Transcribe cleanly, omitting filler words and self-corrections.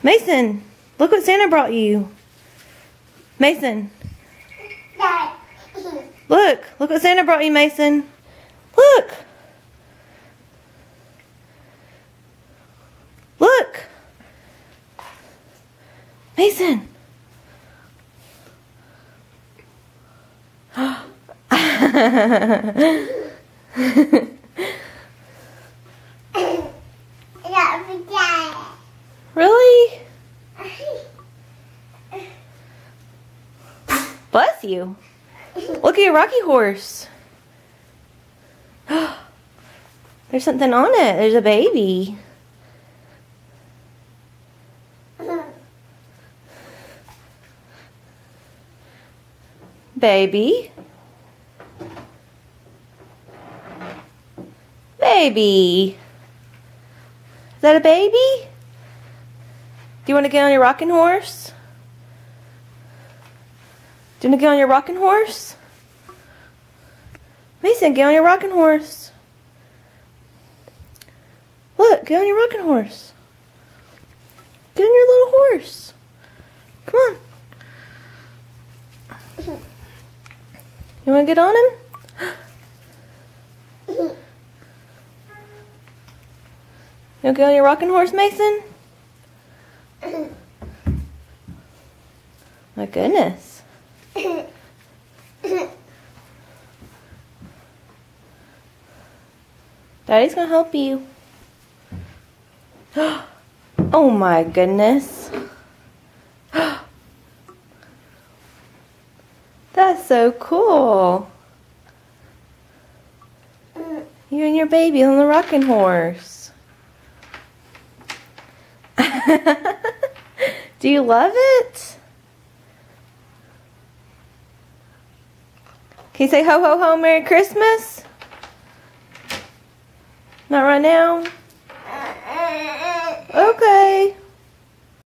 Mason, look what Santa brought you. Mason. Look what Santa brought you, Mason. Look. Look. Mason. Really? Bless you. Look at your rocking horse. There's something on it. There's a baby. Baby. Baby. Is that a baby? Do you want to get on your rocking horse? Do you want to get on your rocking horse? Mason, get on your rocking horse. Look, get on your rocking horse. Get on your little horse. Come on. You want to get on him? You want to get on your rocking horse, Mason? My goodness. Daddy's gonna help you. Oh my goodness. That's so cool. You and your baby on the rocking horse. Do you love it? Can you say ho ho ho Merry Christmas? Not right now? Okay.